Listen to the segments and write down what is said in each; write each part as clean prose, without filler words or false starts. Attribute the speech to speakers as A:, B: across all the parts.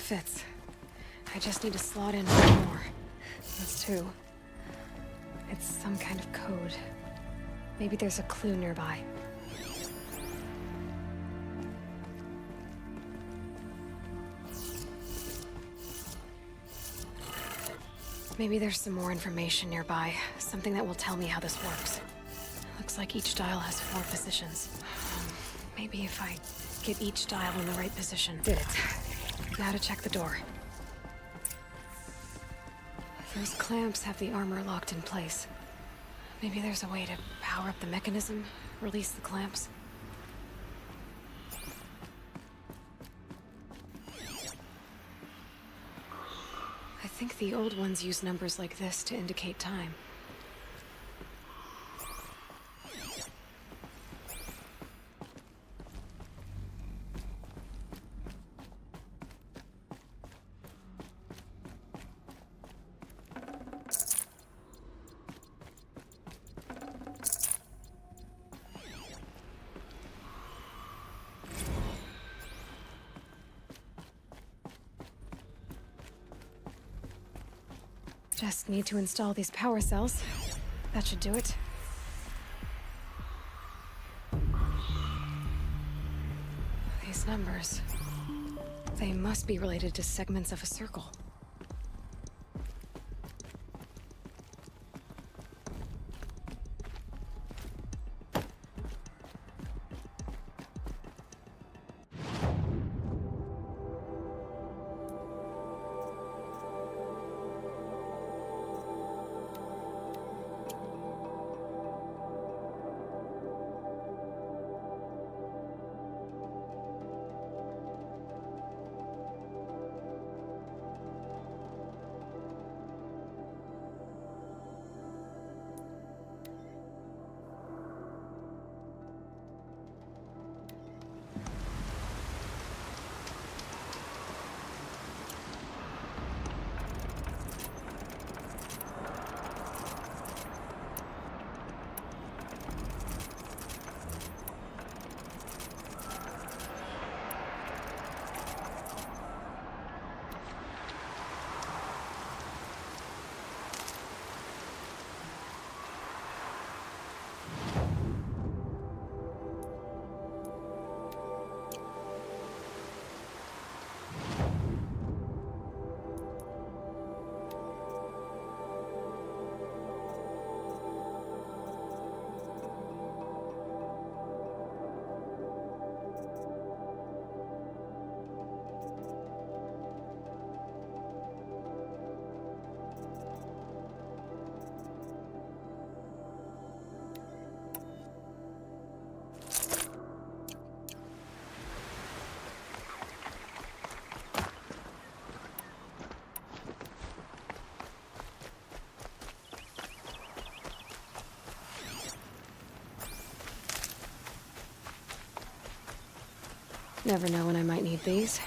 A: Fits. I just need to slot in one more. That's two. It's some kind of code. Maybe there's a clue nearby. Maybe there's some more information nearby. Something that will tell me how this works. Looks like each dial has 4 positions. Maybe if I get each dial in the right position. Did it. Now to check the door. Those clamps have the armor locked in place. Maybe there's a way to power up the mechanism, release the clamps. I think the old ones use numbers like this to indicate time. Just need to install these power cells. That should do it. These numbers... they must be related to segments of a circle. Never know when I might need these.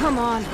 A: Come on.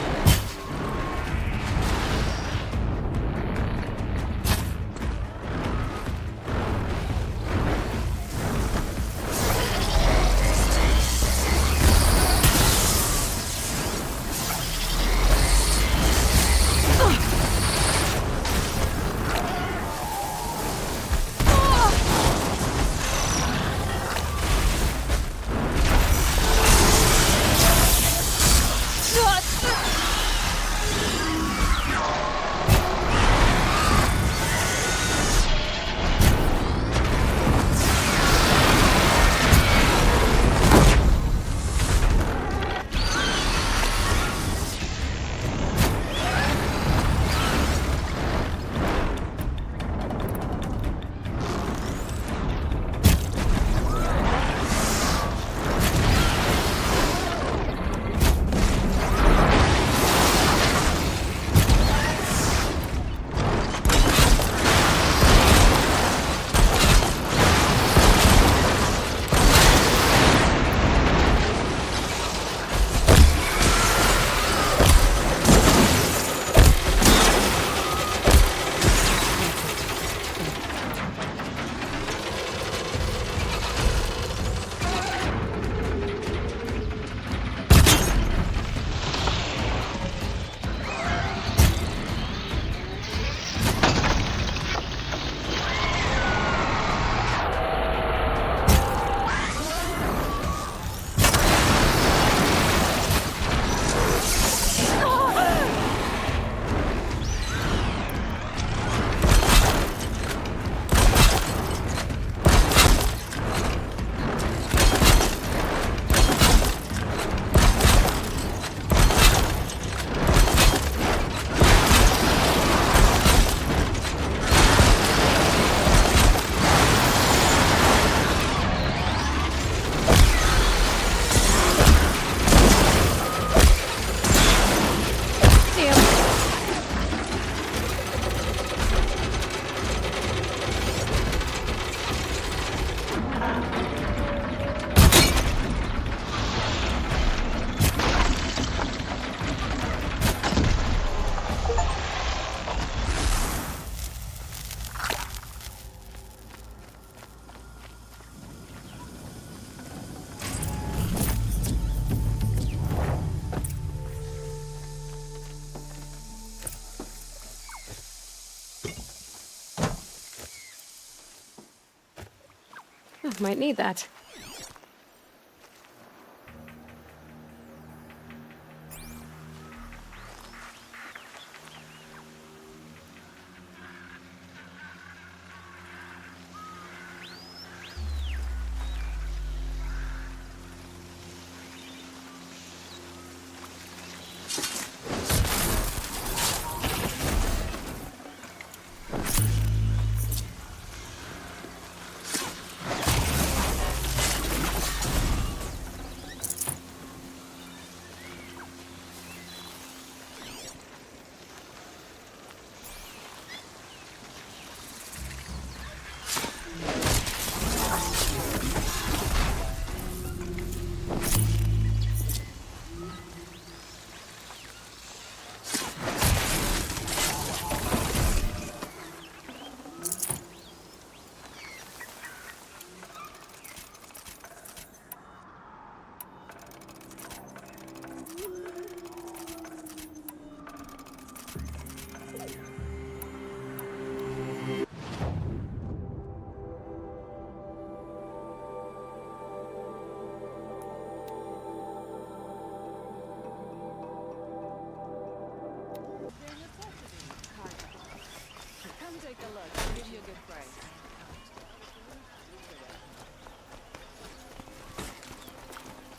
A: Might need that.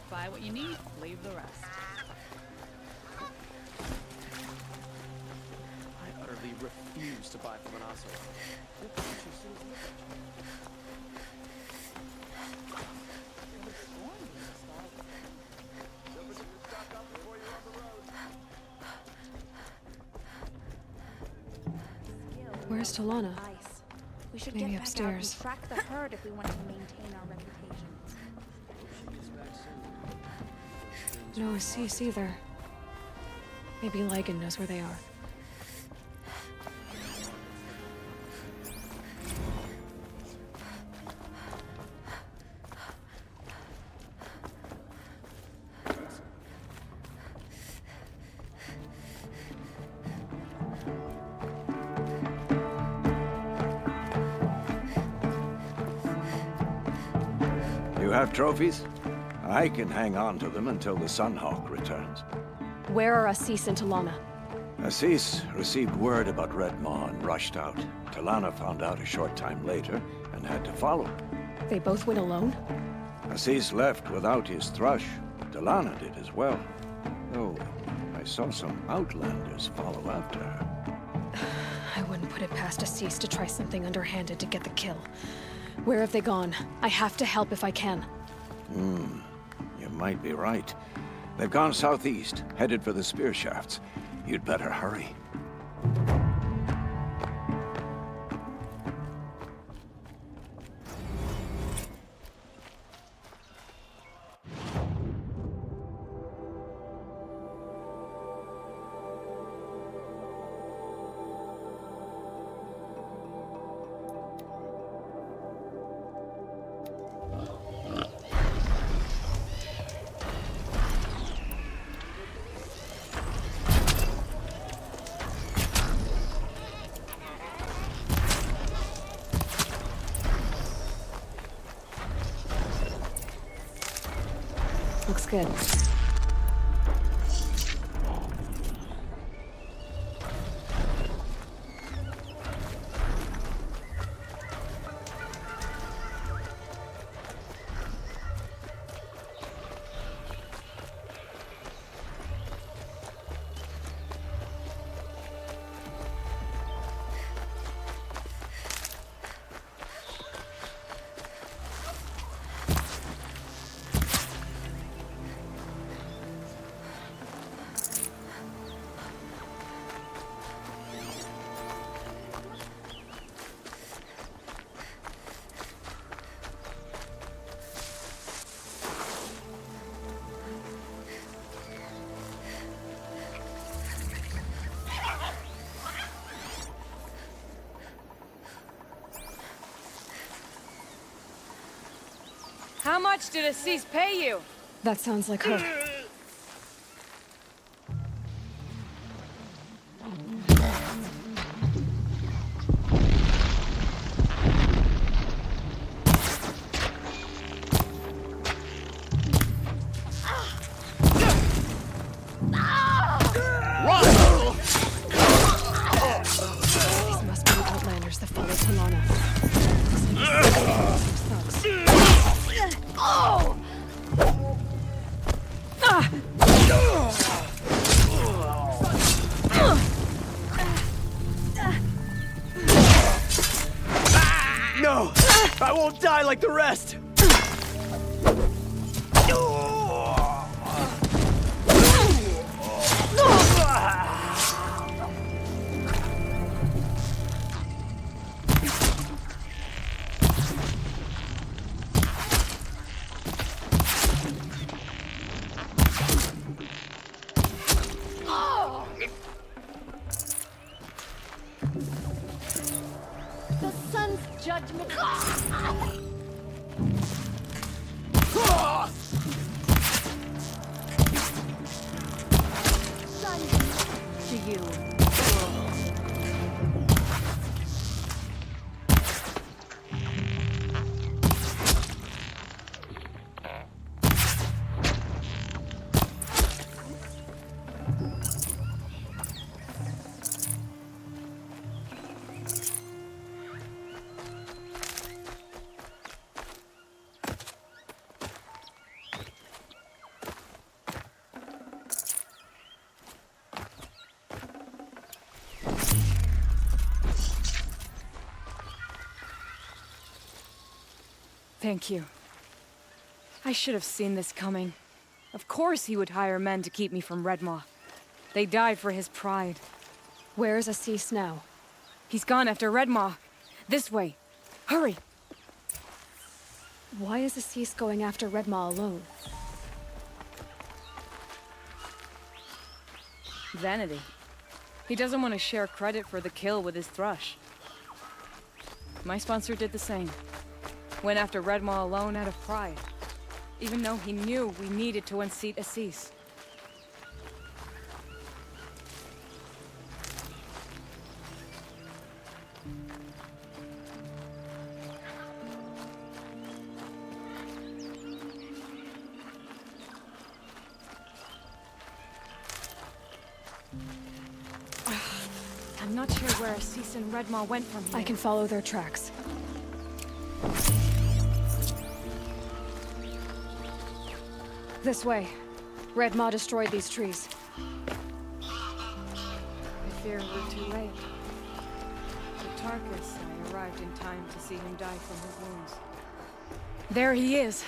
B: Buy what you need, leave the rest.
C: I utterly refuse to buy from an asshole.
A: Where's Talana?
D: We should
A: Maybe
D: get
A: upstairs.
D: back out and track the herd if we want to maintain our reputation.
A: No cease either. Maybe Lycan knows where they are.
E: You have trophies? I can hang on to them until the Sunhawk returns.
A: Where are Assis and Talana?
E: Assis received word about Redmaw and rushed out. Talana found out a short time later and had to follow.
A: They both went alone?
E: Assis left without his thrush. Talana did as well. Though I saw some Outlanders follow after her.
A: I wouldn't put it past Assis to try something underhanded to get the kill. Where have they gone? I have to help if I can.
E: You might be right. They've gone southeast, headed for the spear shafts. You'd better hurry.
A: Looks good.
B: How much did Assis pay you?
A: That sounds like her. These must be the Outlanders that followed Talana.
C: No! I won't die like the rest!
D: The sun's judgment. Sun to you.
B: Thank you. I should have seen this coming. Of course he would hire men to keep me from Redmaw. They died for his pride.
A: Where is Assis now?
B: He's gone after Redmaw. This way. Hurry!
A: Why is Assis going after Redmaw alone?
B: Vanity. He doesn't want to share credit for the kill with his thrush. My sponsor did the same. Went after Redmaw alone out of pride. Even though he knew we needed to unseat Assis. I'm not sure where Assis and Redmaw went from here.
A: I can follow their tracks. This way. Redmaw destroyed these trees.
B: I fear we're too late. The Tarkus, I arrived in time to see him die from his wounds. There he is.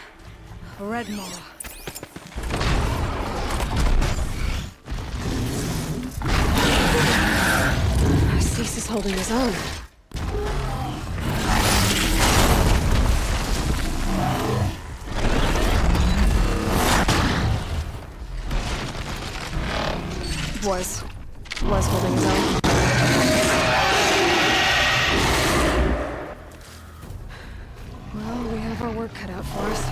B: Redmaw.
A: Assis is holding his own. Was holding his own. Well, we have our work cut out for us.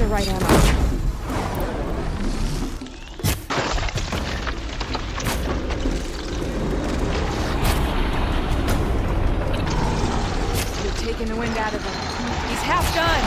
A: Right ammo.
B: You're taking the wind out of him. He's half done!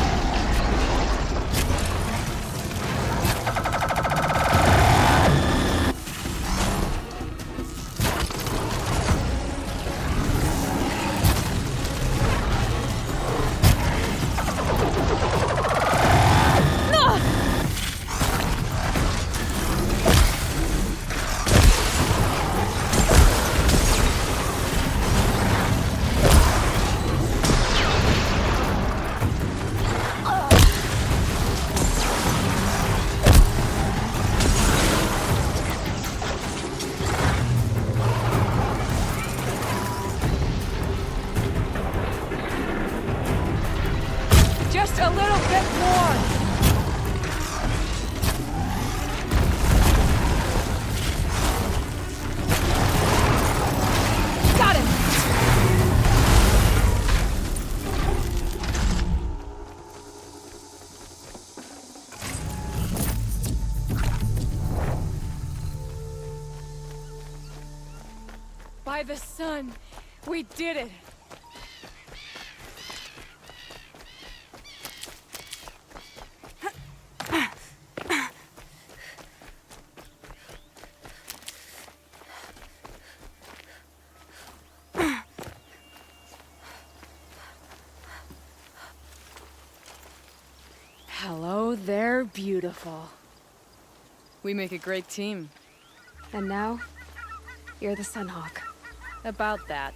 B: Just a little bit more! Got him! By the sun, we did it! Hello there, beautiful. We make a great team.
A: And now, you're the Sunhawk.
B: About that.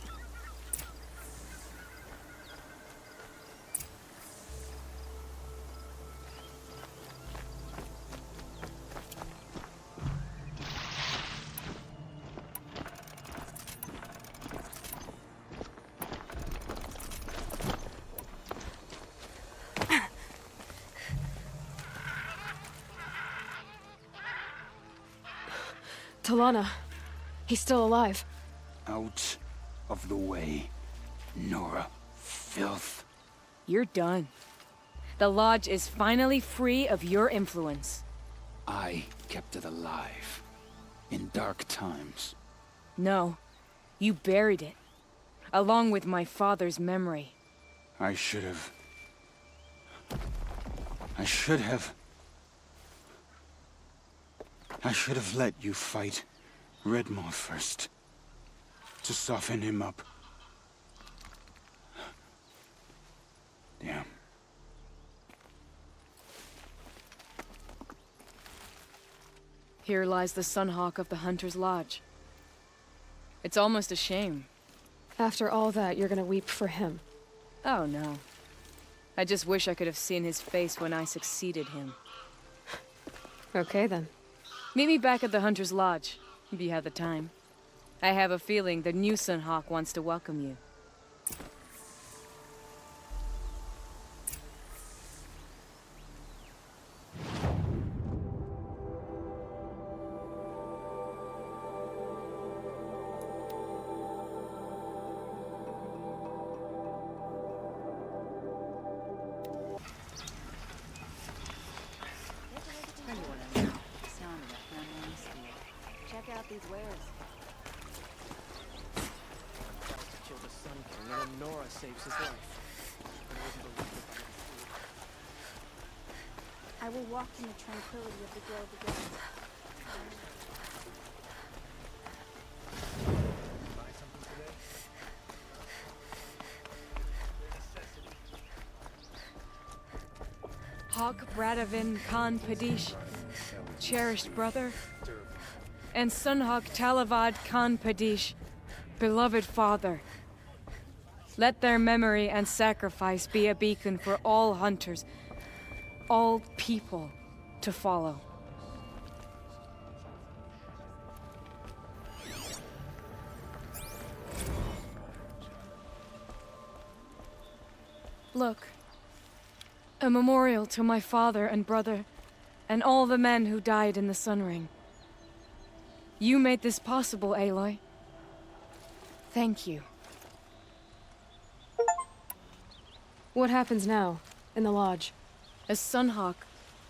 A: Talana. He's still alive.
F: Out of the way, Nora. Filth.
B: You're done. The Lodge is finally free of your influence.
F: I kept it alive. In dark times.
B: No. You buried it. Along with my father's memory.
F: I should have... I should have let you fight Redmaw first. To soften him up. Damn.
B: Here lies the Sunhawk of the Hunter's Lodge. It's almost a shame.
A: After all that, you're gonna weep for him.
B: Oh no. I just wish I could have seen his face when I succeeded him.
A: Okay then.
B: Meet me back at the Hunter's Lodge, if you have the time. I have a feeling the new Sunhawk wants to welcome you.
D: Check out these wares.
C: Kill the Sun King, and then Nora saves his life.
D: I will walk in the tranquility of the grove again.
C: Buy something today?
B: Hawk Bradavin Khan Padish, cherished brother, and Sunhawk Talavad Khan Padish, beloved father. Let their memory and sacrifice be a beacon for all hunters, all people to follow. Look, a memorial to my father and brother, and all the men who died in the Sun Ring. You made this possible, Aloy. Thank you.
A: What happens now, in the lodge?
B: As Sunhawk,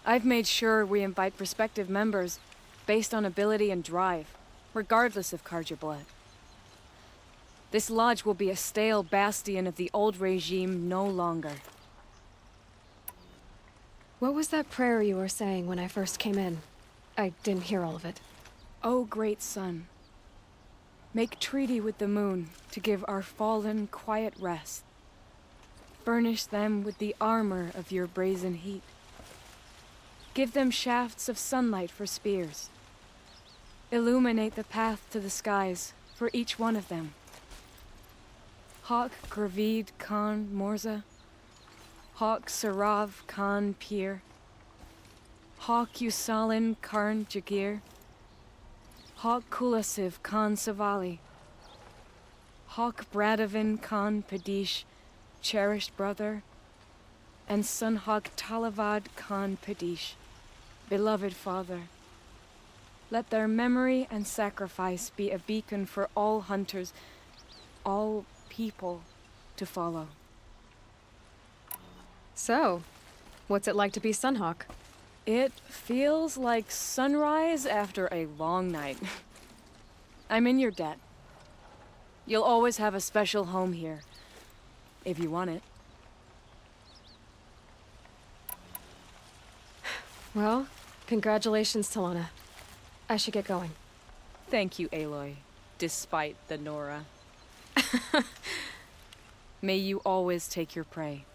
B: I've made sure we invite prospective members based on ability and drive, regardless of Carja blood. This lodge will be a stale bastion of the old regime no longer.
A: What was that prayer you were saying when I first came in? I didn't hear all of it.
B: O great sun, make treaty with the moon to give our fallen quiet rest. Furnish them with the armor of your brazen heat. Give them shafts of sunlight for spears. Illuminate the path to the skies for each one of them. Hawk Gravid Khan Morza, Hawk Sarav Khan Pir, Hawk Usalin Karn Jagir, Hawk Kulasiv Khan Savali, Hawk Bradavin Khan Padish, cherished brother, and Sunhawk Talavad Khan Padish, beloved father. Let their memory and sacrifice be a beacon for all hunters, all people to follow.
A: So, what's it like to be Sunhawk?
B: It feels like sunrise after a long night. I'm in your debt. You'll always have a special home here, if you want it.
A: Well, congratulations, Talana. I should get going.
B: Thank you, Aloy, despite the Nora. May you always take your prey.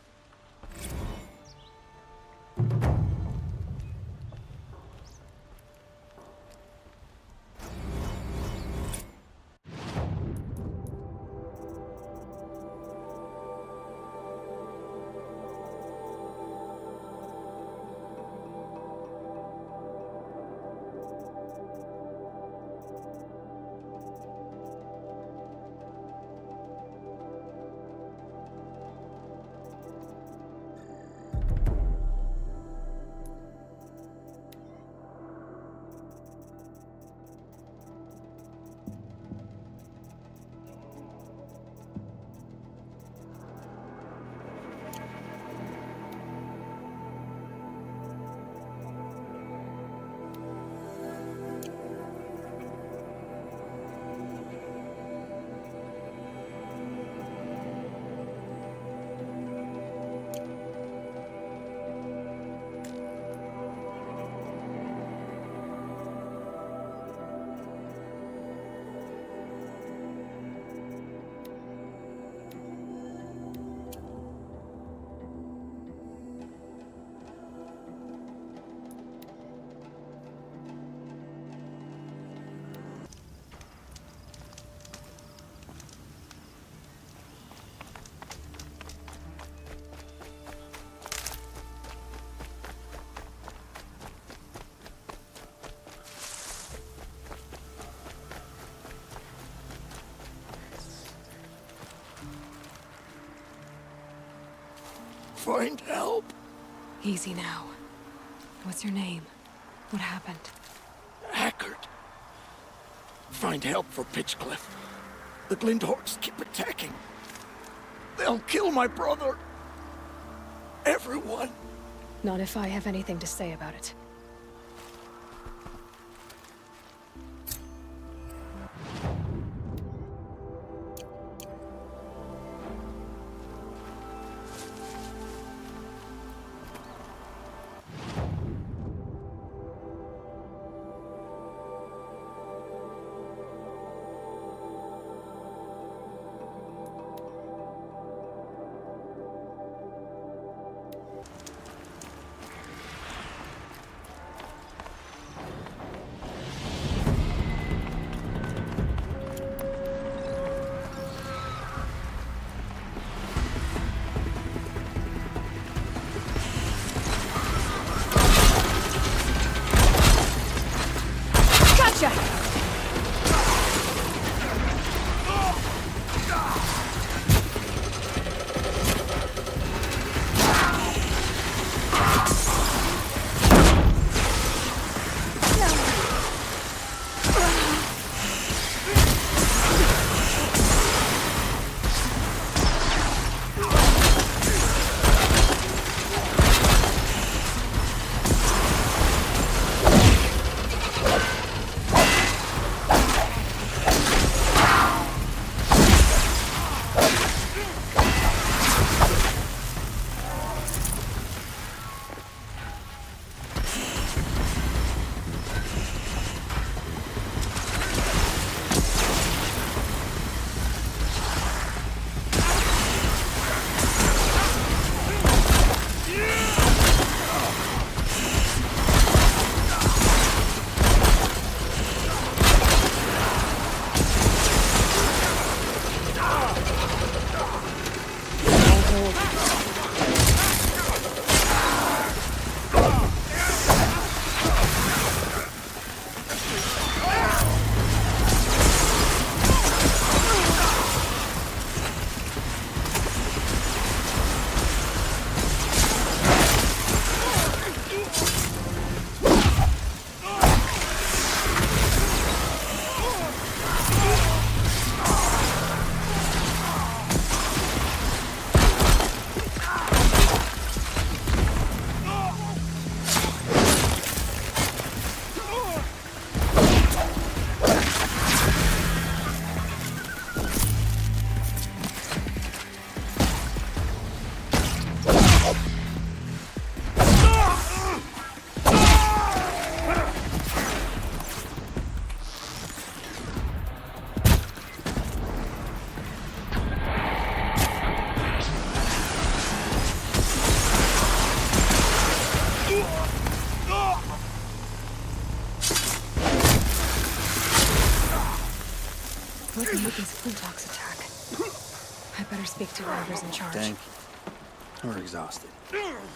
G: find help.
A: Easy now. What's your name? What happened?
G: Hackard. Find help for Pitchcliff. The Glindhorks keep attacking. They'll kill my brother. Everyone.
A: Not if I have anything to say about it. What made this Flintox attack? I better speak to whoever's in charge.
H: Dank. We're exhausted.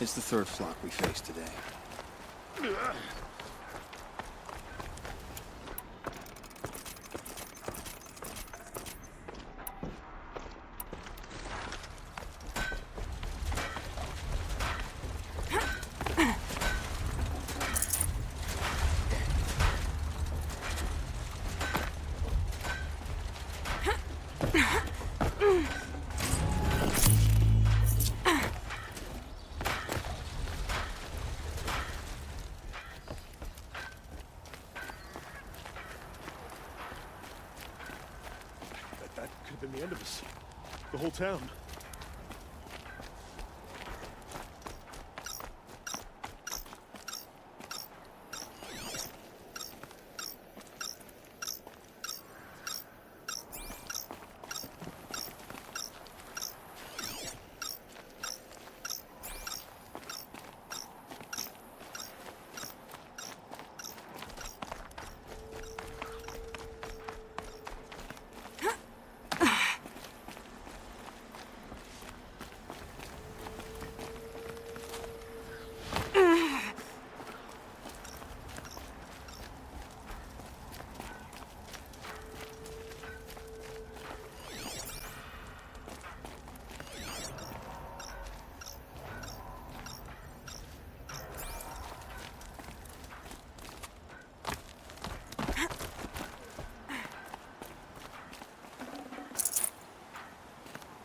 H: It's the third flock we faced today.
I: That could have been the end of us. The whole town.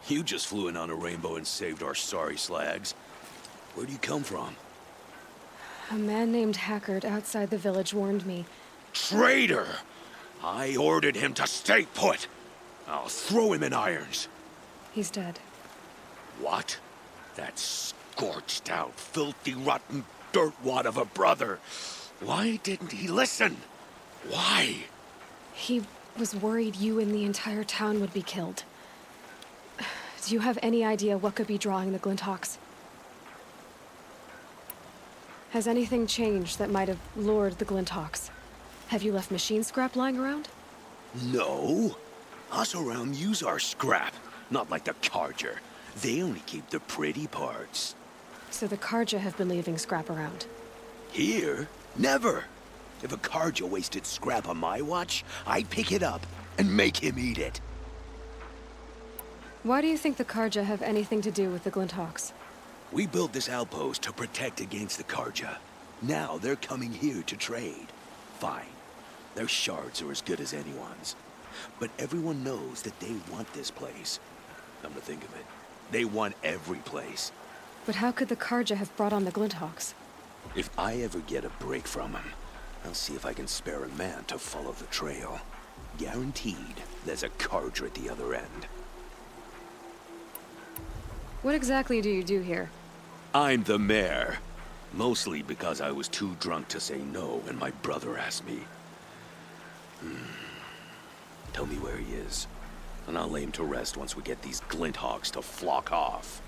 J: You just flew in on a rainbow and saved our sorry slags. Where do you come from?
A: A man named Hackard outside the village warned me.
J: Traitor! I ordered him to stay put. I'll throw him in irons.
A: He's dead.
J: What? That scorched out, filthy, rotten dirtwad of a brother. Why didn't he listen? Why?
A: He was worried you and the entire town would be killed. Do you have any idea what could be drawing the Glinthawks? Has anything changed that might have lured the Glinthawks? Have you left machine scrap lying around?
J: No. Us around use our scrap, not like the Carja. They only keep the pretty parts.
A: So the Carja have been leaving scrap around?
J: Here? Never. If a Carja wasted scrap on my watch, I'd pick it up and make him eat it.
A: Why do you think the Carja have anything to do with the Glinthawks?
J: We built this outpost to protect against the Carja. Now they're coming here to trade. Fine. Their shards are as good as anyone's. But everyone knows that they want this place. Come to think of it, they want every place.
A: But how could the Carja have brought on the Glinthawks?
J: If I ever get a break from them, I'll see if I can spare a man to follow the trail. Guaranteed, there's a Carja at the other end.
A: What exactly do you do here?
J: I'm the mayor. Mostly because I was too drunk to say no when my brother asked me. Tell me where he is, and I'll lay him to rest once we get these Glinthawks to flock off.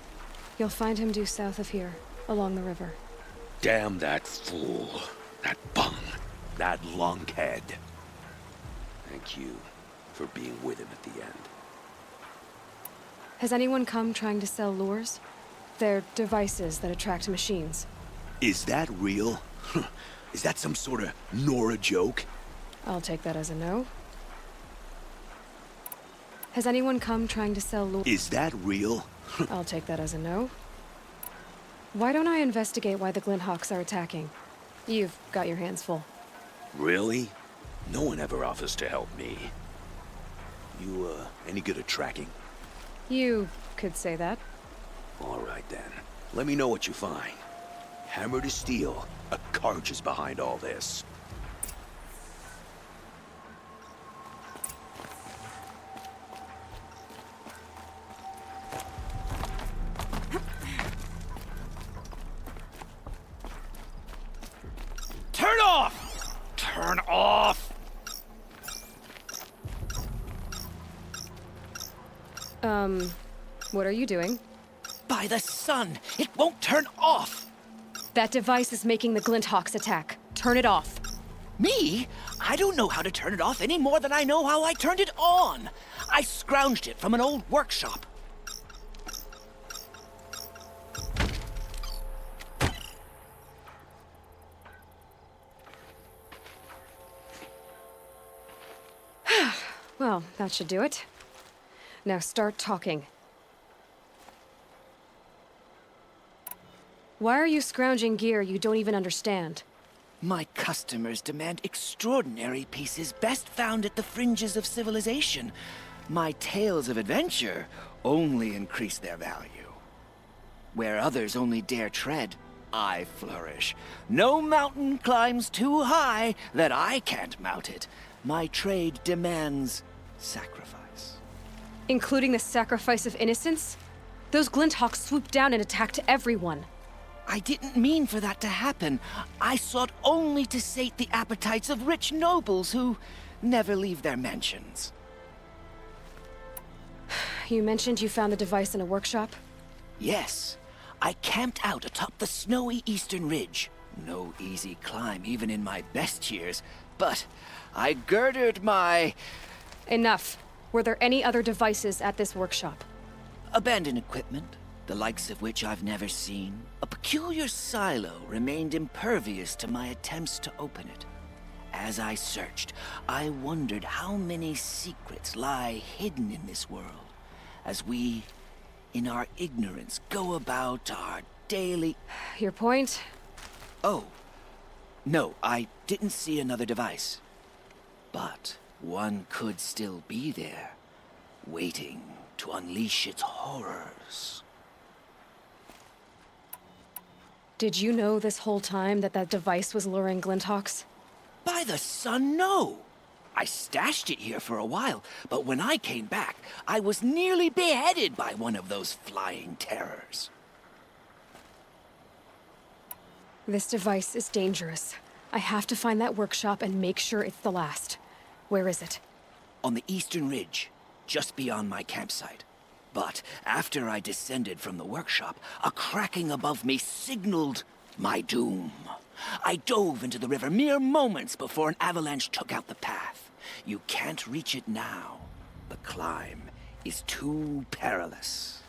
A: You'll find him due south of here, along the river.
J: Damn that fool. That bung. That lunkhead. Thank you for being with him at the end.
A: Has anyone come trying to sell lures? They're devices that attract machines.
J: Is that real? Is that some sort of Nora joke?
A: I'll take that as a no. Has anyone come trying to sell lures?
J: Is that real?
A: I'll take that as a no. Why don't I investigate why the Glinthawks are attacking? You've got your hands full.
J: Really? No one ever offers to help me. You, any good at tracking?
A: You could say that.
J: All right, then. Let me know what you find. Hammer to steel, a Carja is behind all this.
G: Turn off! Turn off!
A: What are you doing?
G: By the sun! It won't turn off!
A: That device is making the Glinthawks attack. Turn it off.
G: Me? I don't know how to turn it off any more than I know how I turned it on. I scrounged it from an old workshop.
A: Well, that should do it. Now start talking. Why are you scrounging gear you don't even understand?
G: My customers demand extraordinary pieces best found at the fringes of civilization. My tales of adventure only increase their value. Where others only dare tread, I flourish. No mountain climbs too high that I can't mount it. My trade demands sacrifice.
A: Including the sacrifice of innocence? Those Glinthawks swooped down and attacked everyone.
G: I didn't mean for that to happen. I sought only to sate the appetites of rich nobles who never leave their mansions.
A: You mentioned you found the device in a workshop?
G: Yes. I camped out atop the snowy eastern ridge. No easy climb even in my best years, but I girded my...
A: Enough. Were there any other devices at this workshop?
G: abandoned equipment, the likes of which I've never seen. A peculiar silo remained impervious to my attempts to open it. As I searched, I wondered how many secrets lie hidden in this world, as we, in our ignorance, go about our daily...
A: Your point?
G: Oh, no, I didn't see another device. But one could still be there, waiting to unleash its horrors.
A: Did you know this whole time that that device was luring Glinthawks?
G: By the sun, no! I stashed it here for a while, but when I came back, I was nearly beheaded by one of those flying terrors.
A: This device is dangerous. I have to find that workshop and make sure it's the last. Where is it?
G: On the eastern ridge, just beyond my campsite. But after I descended from the workshop, a cracking above me signaled my doom. I dove into the river mere moments before an avalanche took out the path. You can't reach it now. The climb is too perilous.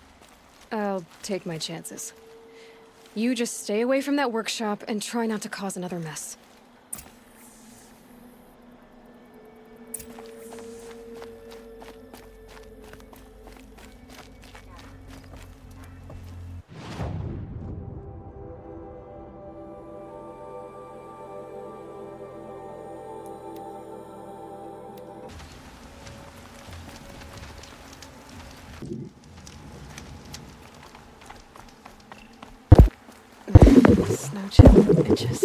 A: I'll take my chances. You just stay away from that workshop and try not to cause another mess. Snow chill inches.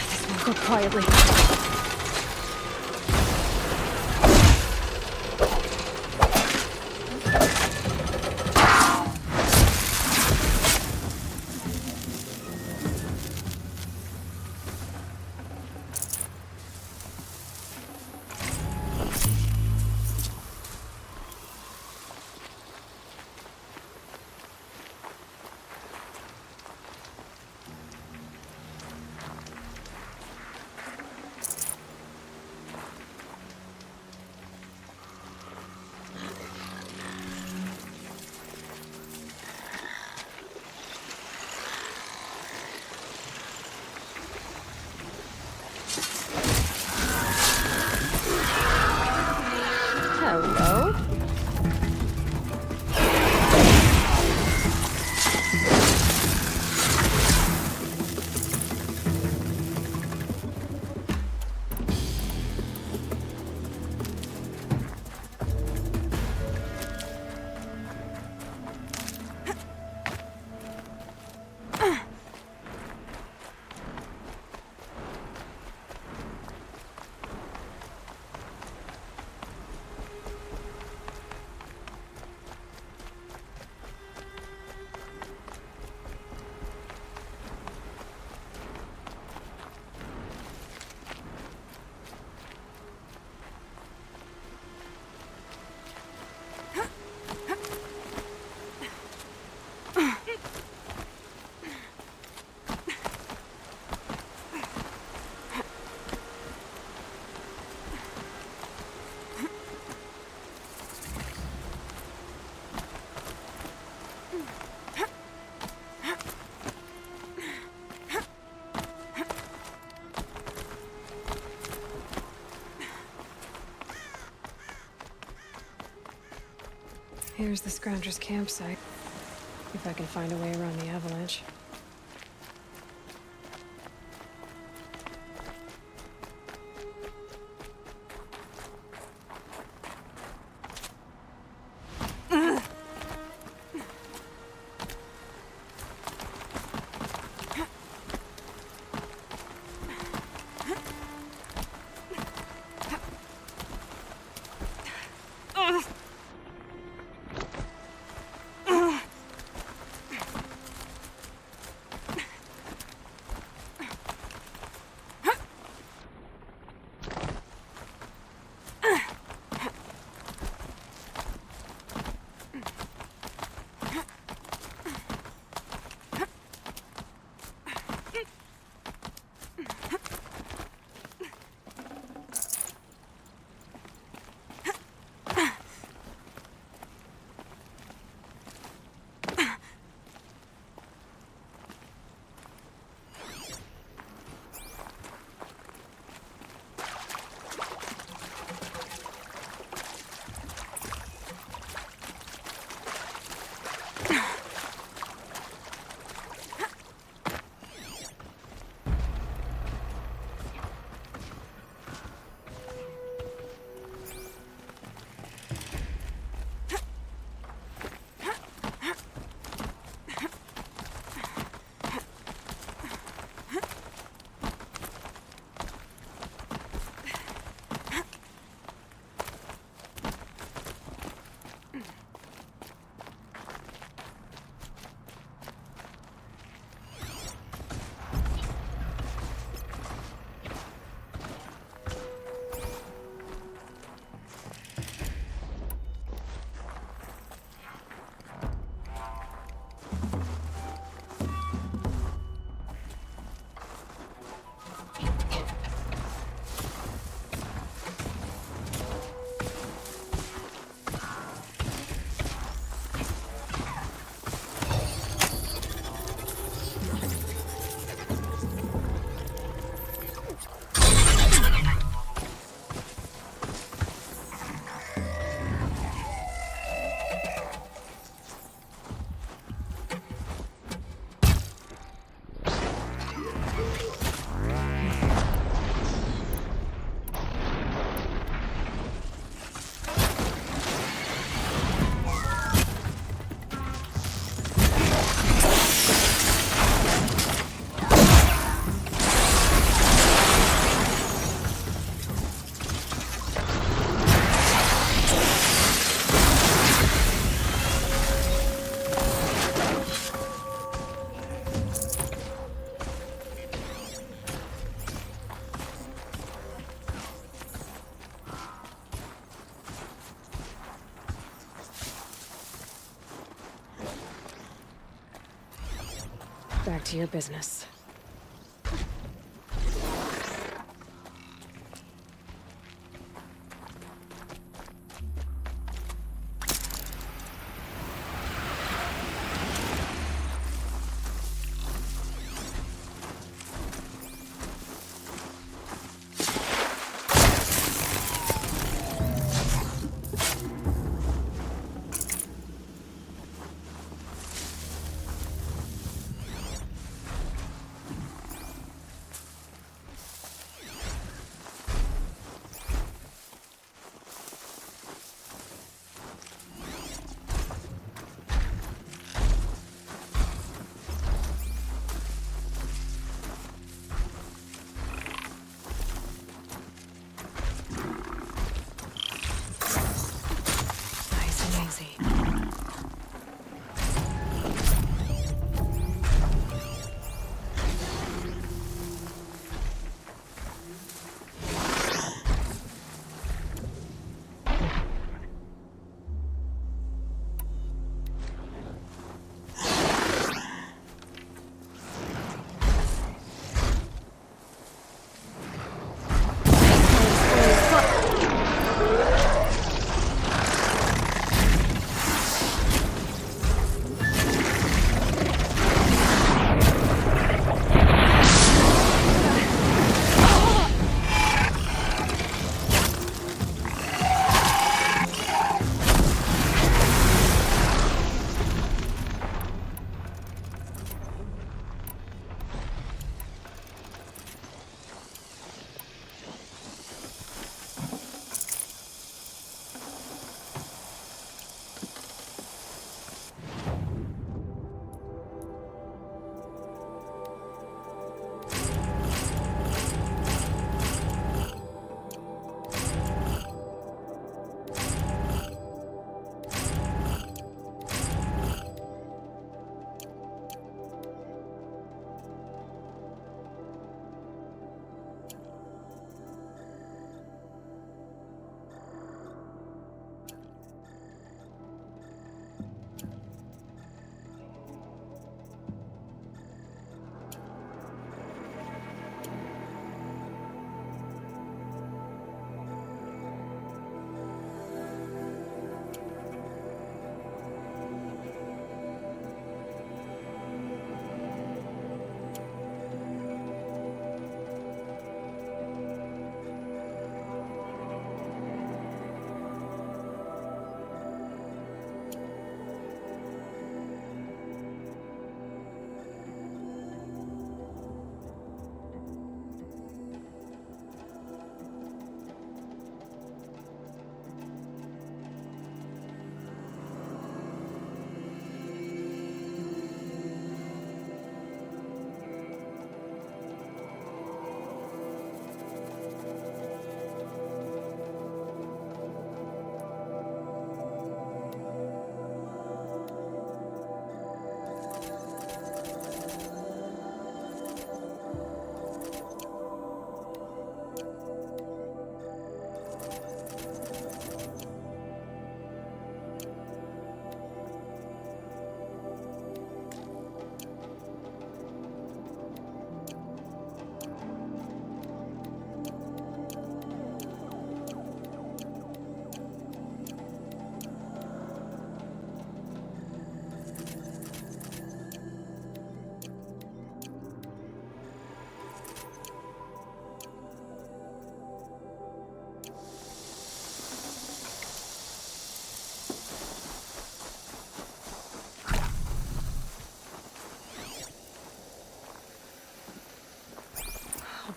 A: This won't go quietly. Hello? Here's the Scrounger's campsite. If I can find a way around the avalanche. Back to your business.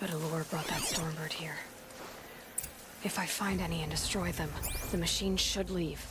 A: bit of lore brought that Stormbird here. If I find any and destroy them, the machine should leave.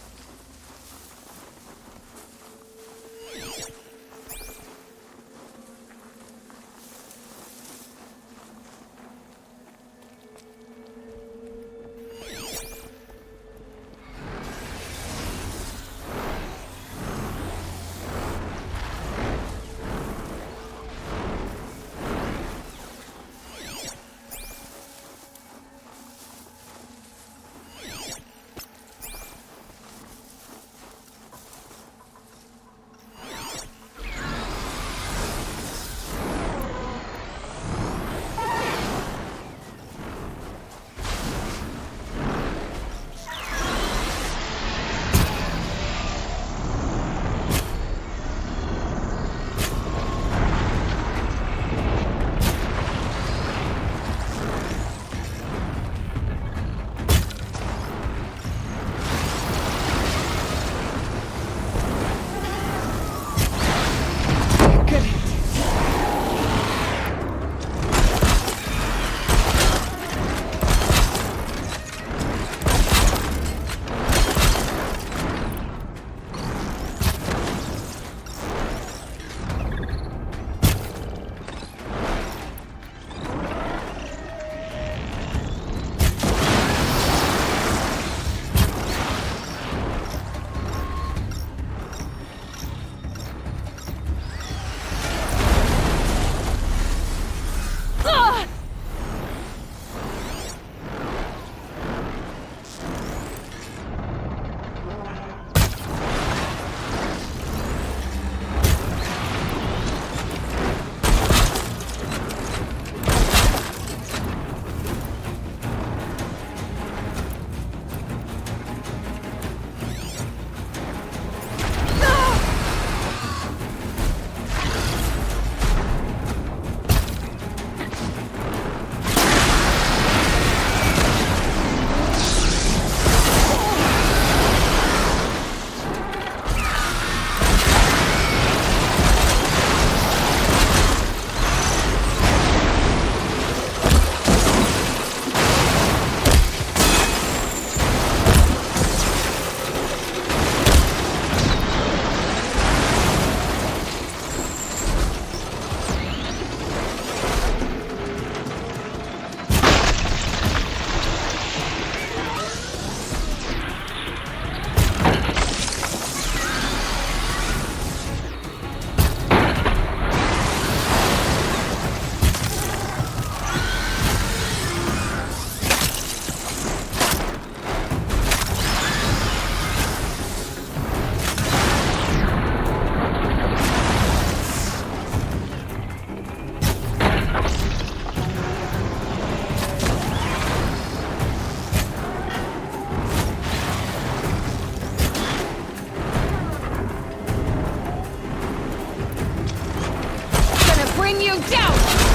A: bring you down!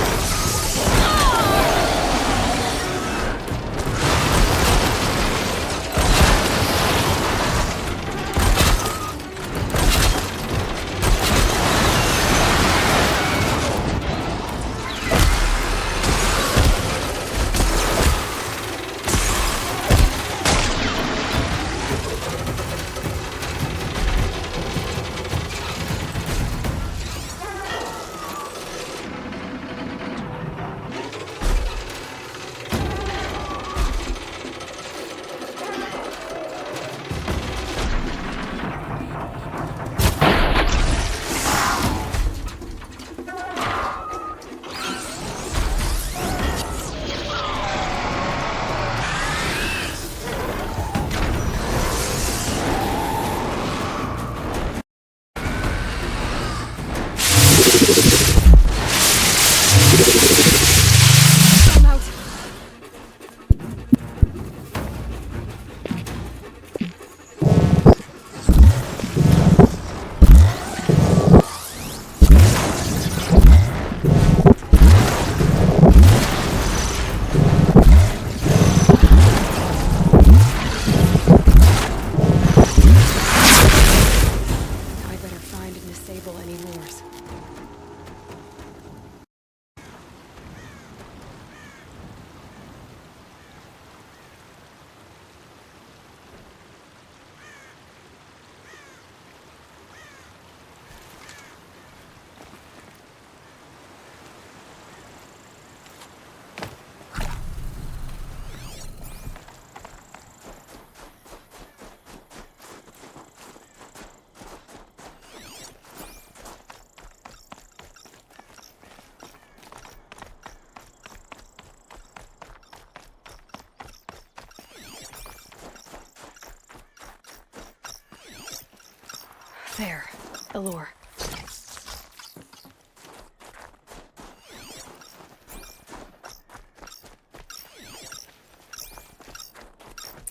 A: There, the lure.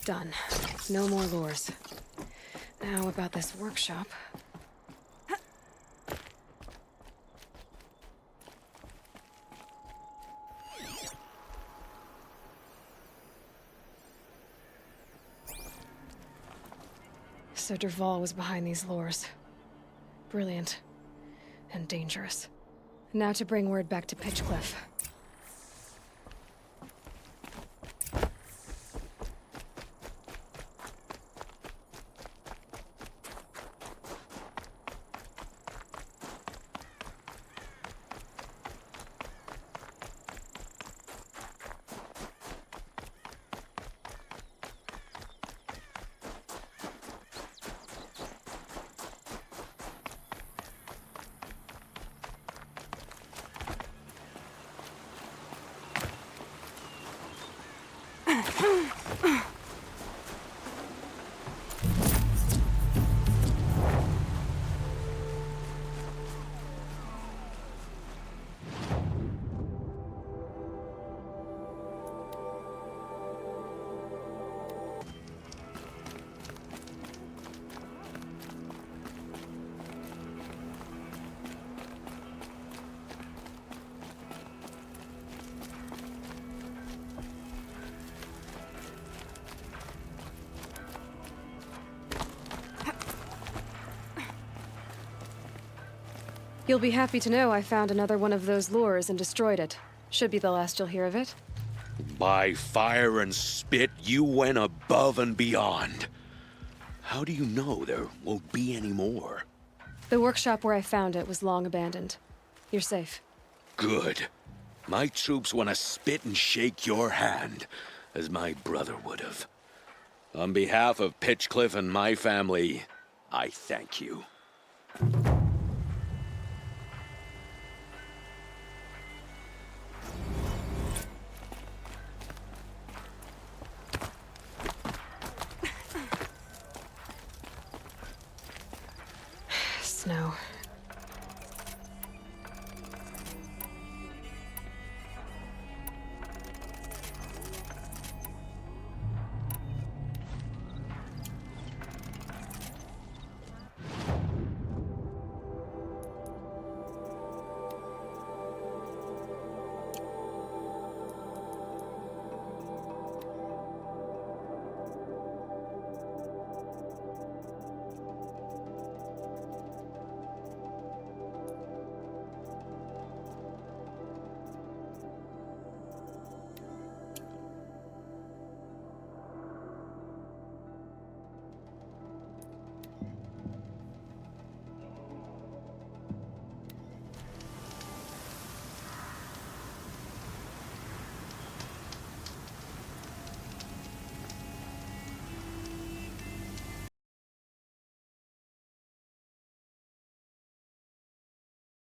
A: Done. No more lures. Now about this workshop. So Dervahl was behind these lures. Brilliant. And dangerous. Now to bring word back to Pitchcliff. You'll be happy to know I found another one of those lures and destroyed it. Should be the last you'll hear of it.
J: By fire and spit, you went above and beyond. How do you know there won't be any more?
A: The workshop where I found it was long abandoned. You're safe.
J: Good. My troops want to spit and shake your hand, as my brother would have. On behalf of Pitchcliff and my family, I thank you.